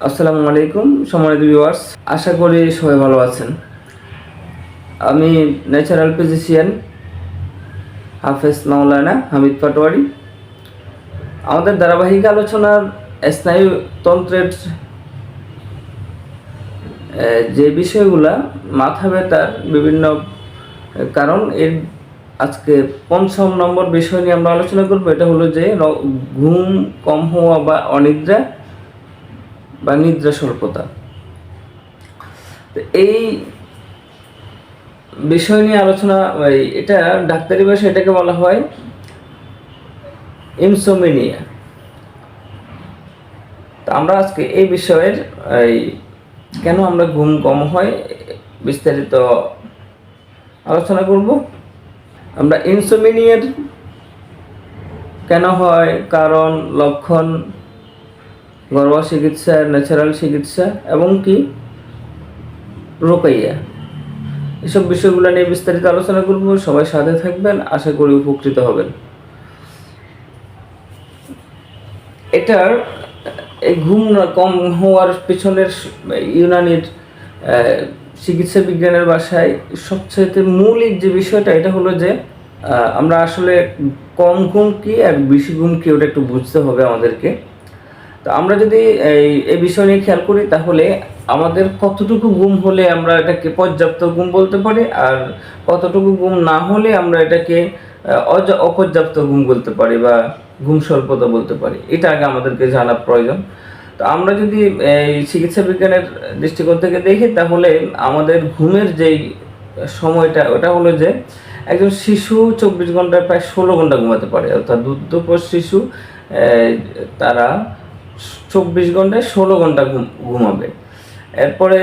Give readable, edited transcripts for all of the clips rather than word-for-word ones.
আসসালামু আলাইকুম সম্মানিত ভিউয়ার্স, আশা করি সবাই ভালো আছেন। আমি ন্যাচারাল ফিজিশিয়ান হাফেজ মাওলানা হামিদ পাটোয়ারি। আমাদের ধারাবাহিক আলোচনার স্নায়ুতন্ত্রের যে বিষয়গুলা মাথা ব্যথার বিভিন্ন কারণ, এর আজকে ৫ম নম্বর বিষয় নিয়ে আমরা আলোচনা করব। এটা হলো যে ঘুম কম হওয়া বা অনিদ্রা বা নিদ্রা স্বল্পতা। তো এই বিষয় নিয়ে আলোচনা, এটা ডাক্তারি ভাষায় এটাকে বলা হয় ইনসোমনিয়া। তো আমরা আজকে এই বিষয়ের কেন আমরা ঘুম কম হয় বিস্তারিত আলোচনা করব। আমরা ইনসোমনিয়ার কেন হয়, কারণ, লক্ষণ, ঘরোয়া চিকিৎসা, ন্যাচারাল চিকিৎসা এবং কি রোকাইয়া, এসব বিষয়গুলো নিয়ে বিস্তারিত আলোচনা করব। সবাই সাথে থাকবেন, আশা করি উপকৃত হবেন। এটার এই ঘুম কম হওয়ার পেছনের ইউনানির চিকিৎসা বিজ্ঞানের ভাষায় সবচেয়ে মৌলিক যে বিষয়টা, এটা হলো যে আমরা আসলে কম ঘুম কি আর বেশি ঘুম কি, ওটা একটু বুঝতে হবে আমাদেরকে। তো আমরা যদি এই বিষয় নিয়ে খেয়াল করি, তাহলে আমাদের কতটুকু ঘুম হলে আমরা এটাকে পর্যাপ্ত ঘুম বলতে পারি, আর কতটুকু ঘুম না হলে আমরা এটাকে অপর্যাপ্ত ঘুম বলতে পারি বা ঘুম স্বল্পতা বলতে পারি। এটা আগে আমাদেরকে জানা প্রয়োজন। তো আমরা যদি এই চিকিৎসা বিজ্ঞানের দৃষ্টিকোণ থেকে দেখি, তাহলে আমাদের ঘুমের যেই সময়টা, ওটা হলো যে একজন শিশু 24 ঘন্টায় প্রায় 16 ঘন্টা ঘুমাতে পারে। অর্থাৎ দুগ্ধপোষ শিশু তারা 24 ঘন্টায় 16 ঘন্টা ঘুমাবে। এরপরে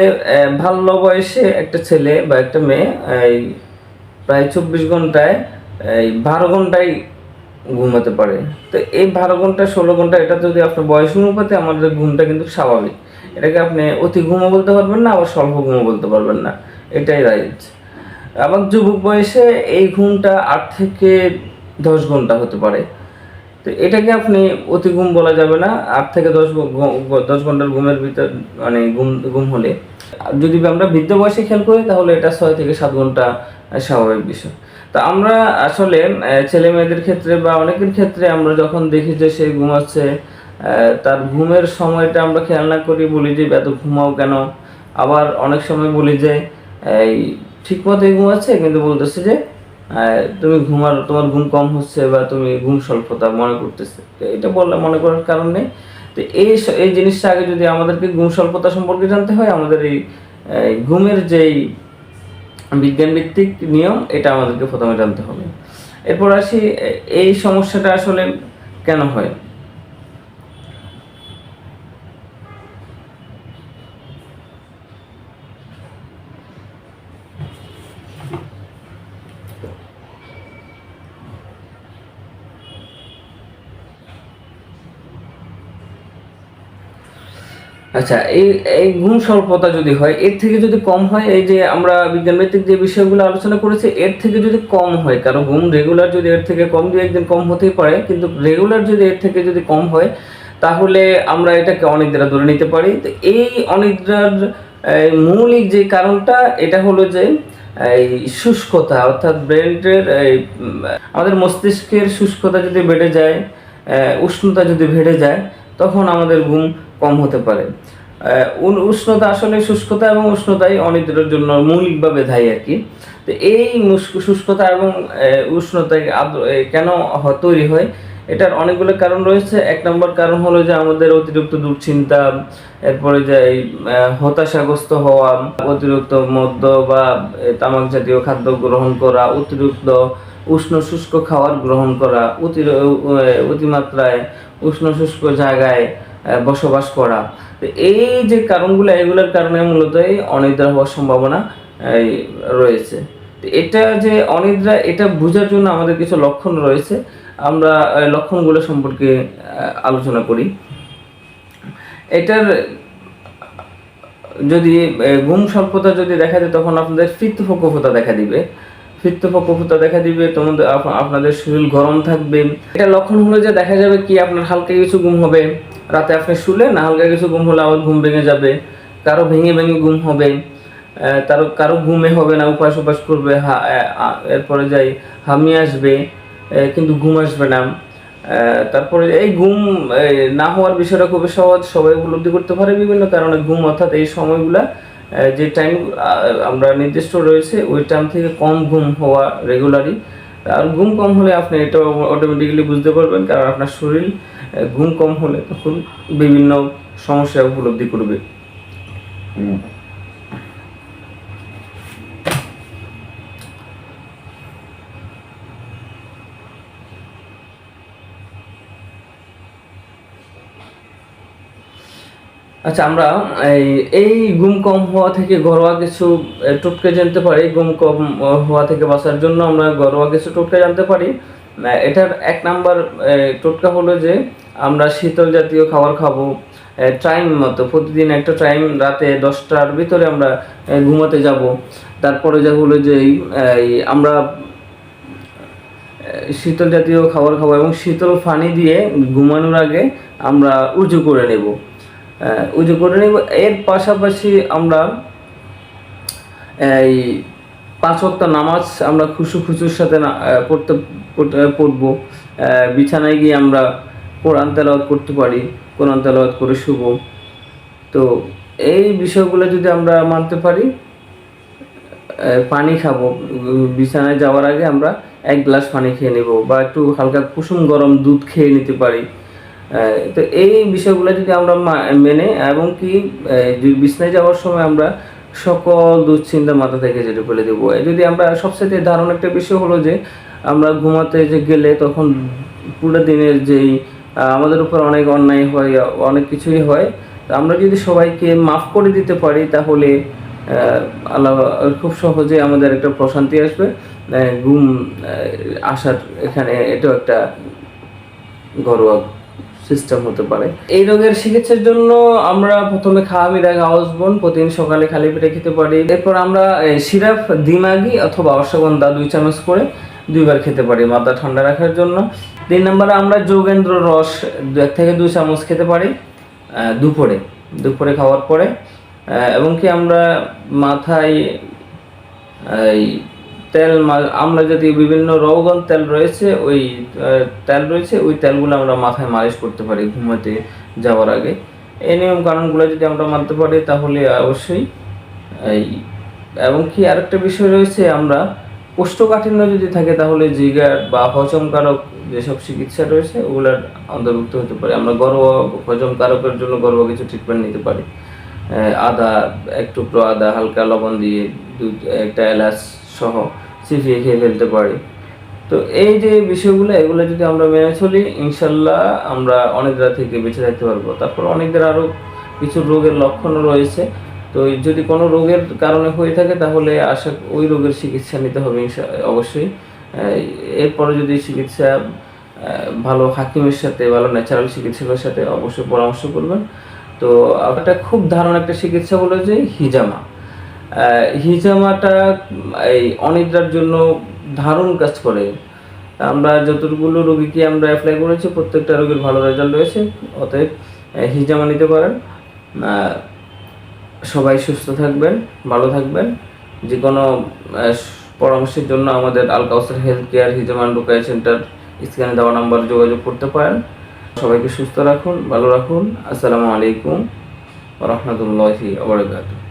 বাল্য বয়সে একটা ছেলে বা একটা মেয়ে প্রায় 24 ঘন্টায় 12 ঘন্টায় ঘুমাতে পারে। তো এই 12 ঘন্টা 16 ঘন্টা, এটা যদি আপনার বয়স অনুপাতে আমাদের ঘুমটা কিন্তু স্বাভাবিক। এটাকে আপনি অতি ঘুমও বলতে পারবেন না, আবার স্বল্প ঘুমও বলতে পারবেন না, এটাই রাইট। আবার যুবক বয়সে এই ঘুমটা 8 থেকে 10 ঘন্টা হতে পারে। তো এটাকে আপনি অতি ঘুম বলা যাবে না। 8 থেকে 10 ঘন্টার ঘুমের ভিতর মানে ঘুম হলে, যদি আমরা বৃদ্ধ বয়সে খেয়াল করি, তাহলে এটা 6 থেকে 7 ঘন্টা স্বাভাবিক বিষয়। তো আমরা আসলে ছেলে মেয়েদের ক্ষেত্রে বা অনেকের ক্ষেত্রে আমরা যখন দেখি যে সে ঘুমাচ্ছে, তার ঘুমের সময়টা আমরা খেয়াল না করি, বলি যে এত ঘুমাও কেন। আবার অনেক সময় বলি যে এই ঠিক মতোই ঘুমাচ্ছে, কিন্তু বলতেছে যে তোমার ঘুম কম হচ্ছে বা তুমি ঘুম স্বল্পতা মনে করতেছে। তো এটা বললে মনে করার কারণ নেই। তো এই জিনিসটা আগে যদি আমাদেরকে ঘুম স্বল্পতা সম্পর্কে জানতে হয়, আমাদের এই ঘুমের যেই বিজ্ঞান ভিত্তিক নিয়ম, এটা আমাদেরকে প্রথমে জানতে হবে। এরপর আসি এই সমস্যাটা আসলে কেন হয়। আচ্ছা, এই ঘুম স্বল্পতা যদি হয়, এর থেকে যদি কম হয়, এই যে আমরা বিজ্ঞানভিত্তিক যে বিষয়গুলো আলোচনা করেছি, এর থেকে যদি কম হয়, কারণ ঘুম রেগুলার যদি এর থেকে কম, 2-1 দিন কম হতেই পারে, কিন্তু রেগুলার যদি এর থেকে যদি কম হয়, তাহলে আমরা এটাকে অনিদ্রা ধরে নিতে পারি। তো এই অনিদ্রার মৌলিক যে কারণটা, এটা হলো যে এই শুষ্কতা, অর্থাৎ ব্রেনের আমাদের মস্তিষ্কের শুষ্কতা যদি বেড়ে যায়, উষ্ণতা যদি বেড়ে যায়, তখন আমাদের ঘুম কম হতে পারে। উষ্ণতা, আসলে শুষ্কতা এবং উষ্ণতাই অনিদ্রার জন্য মৌলিকভাবে দায়ী আর কি। তো এই শুষ্কতা এবং উষ্ণতা কেন তৈরি হয়, এটার অনেকগুলো কারণ রয়েছে। 1 নম্বর কারণ হলো যে আমাদের অতিরিক্ত দুশ্চিন্তা, এরপরে যে হতাশাগ্রস্ত হওয়া, অতিরিক্ত মদ্য বা তামাক জাতীয় খাদ্য গ্রহণ করা, অতিরিক্ত উষ্ণ শুষ্ক খাবার গ্রহণ করা, অতিমাত্রায় উষ্ণ শুষ্ক জায়গায় বসবাস করা। তো এই যে কারণগুলো, এগুলোর কারণে মূলত এই অনিদ্রা হওয়ার সম্ভাবনা রয়েছে। তো এটা যে অনিদ্রা, এটা বোঝার জন্য আমাদের কিছু লক্ষণ রয়েছে। আমরা লক্ষণগুলো সম্পর্কে আলোচনা করি। এটার যদি ঘুম স্বল্পতা যদি দেখা যায়, তখন আপনাদের পিত্তপ্রকোপতা দেখা দিবে। তোমাদের আপনাদের শরীর গরম থাকবে। এটা লক্ষণ হলো যে দেখা যাবে কি আপনার হালকা কিছু ঘুম হবে, রাতে আপনি শুলেন, হালকা কিছু ঘুম হলে আবার ঘুম ভেঙে যাবে, কারো ভেঙে ভেঙে ঘুম হবে, কারো ঘুমে হবে না, উপাস উপাস করবে, এরপরে যাই হামি আসবে, কিন্তু ঘুম আসবে না। তারপরে এই ঘুম না হওয়ার বিষয়টা খুবই সহজ, সবাই উপলব্ধি করতে পারে বিভিন্ন কারণে। ঘুম অর্থাৎ এই সময়গুলা যে টাইম আমরা নির্দিষ্ট রয়েছে ওই টাইম থেকে কম ঘুম হওয়া রেগুলারই। আর ঘুম কম হলে আপনি এটা অটোমেটিক্যালি বুঝতে পারবেন, কারণ আপনার শরীর ঘুম কম হলে তখন বিভিন্ন সমস্যা উপলব্ধি করবে। আচ্ছা, আমরা এই ঘুম কম হওয়া থেকে ঘরোয়া কিছু টোটকা জানতে পারি। ঘুম কম হওয়া থেকে বাঁচার জন্য আমরা ঘরোয়া কিছু টোটকা জানতে পারি। এটার 1 নাম্বার টোটকা হলো যে আমরা শীতল জাতীয় খাবার খাবো টাইম মতো, প্রতিদিন একটা টাইম, রাতে 10টার ভিতরে আমরা ঘুমাতে যাব। তারপরে যা হলো যে আমরা শীতল জাতীয় খাবার খাবো এবং শীতল পানি দিয়ে ঘুমানোর আগে আমরা উজু করে নেব। উজু করে নেব। এর পাশাপাশি আমরা এই 5 ওয়াক্ত নামাজ আমরা খুশুর সাথে পড়বো। বিছানায় গিয়ে আমরা কোরআন তেলাওয়াত করতে পারি, কোরআন তেলাওয়াত করে শুব। তো এই বিষয়গুলো যদি আমরা মানতে পারি, পানি খাবো, বিছানায় যাওয়ার আগে আমরা 1 গ্লাস পানি খেয়ে নেব, বা একটু হালকা কুসুম গরম দুধ খেয়ে নিতে পারি। তো এই বিষয়গুলো যদি আমরা মেনে, এবং কি বিছানায় যাওয়ার সময় আমরা সকল দুশ্চিন্তা মাথা থেকে যেটা ফেলে দেবো। যদি আমরা সবচেয়ে দারুণ একটা বিষয় হলো যে আমরা ঘুমাতে যে গেলে তখন পুরো দিনের যেই আমাদের উপর অনেক অন্যায় হয়, অনেক কিছুই হয়, আমরা যদি সবাইকে মাফ করে দিতে পারি তাহলে আল্লাহ খুব সহজে আমাদের একটা প্রশান্তি আসবে, ঘুম আসার। এখানে এটাও একটা ঘরোয়া সিস্টেম হতে পারে। এই রোগের চিকিৎসার জন্য আমরা প্রথমে খাওয়া গাওসবন প্রতিদিন সকালে খালি পেটে খেতে পারি। এরপর আমরা সিরাপ দিমাগি অথবা অশ্বগন্ধা 2 চামচ করে 2 বার খেতে পারি মাথা ঠান্ডা রাখার জন্য। 3 নম্বরে আমরা যোগেন্দ্র রস 1 থেকে 2 চামচ খেতে পারি দুপুরে খাওয়ার পরে। এবং কি আমরা মাথায় এই আমরা যদি বিভিন্ন রৌগন তেল রয়েছে ওই তেলগুলো আমরা মাথায় মালিশ করতে পারি ঘুমাতে যাওয়ার আগে। এই নিয়ম কানুনগুলো যদি আমরা মানতে পারি তাহলে অবশ্যই এবং কি আরেকটা বিষয় রয়েছে, আমরা কোষ্ঠকাঠিন্য যদি থাকে তাহলে জিগার বা হজমকারক যেসব চিকিৎসা রয়েছে ওগুলোর অন্তর্ভুক্ত হতে পারে। আমরা ঘরোয়া হজমকারকের জন্য ঘরোয়া কিছু ট্রিটমেন্ট নিতে পারি। আদা, 1 টুকরো আদা হালকা লবণ দিয়ে, একটা এলাচ সহ চিপিয়ে খেয়ে ফেলতে পারি। তো এই যে বিষয়গুলো, এগুলো যদি আমরা মেনে চলি ইনশাল্লাহ আমরা অনেক রাত থেকে বেঁচে থাকতে পারবো। তারপর অনেকদের আরও কিছু রোগের লক্ষণও রয়েছে। তো যদি কোনো রোগের কারণে হয়ে থাকে তাহলে ওই রোগের চিকিৎসা নিতে হবে অবশ্যই। এরপরে যদি চিকিৎসা ভালো হাকিমের সাথে, ভালো ন্যাচারাল চিকিৎসকের সাথে অবশ্যই পরামর্শ করবেন। তো একটা খুব ধারণা একটা চিকিৎসা হলো যে হিজামাটা এই অনিদ্রার জন্য দারুণ কাজ করে। আমরা যতগুলো রোগীকে আমরা অ্যাপ্লাই করেছি প্রত্যেকটা রোগীর ভালো রেজাল্ট রয়েছে। অতএব হিজামা নিতে পারেন। সবাই সুস্থ থাকবেন, ভালো থাকবেন। যে কোনো পরামর্শের জন্য আমাদের আল কাউসার হেলথ কেয়ার হিজামান রুকায়া সেন্টার স্ক্রিনে দেওয়া নাম্বার যোগাযোগ করতে পারেন। সবাইকে সুস্থ রাখুন, ভালো রাখুন। আসসালামু আলাইকুম ওয়া রাহমাতুল্লাহি ওয়া বারাকাতুহু।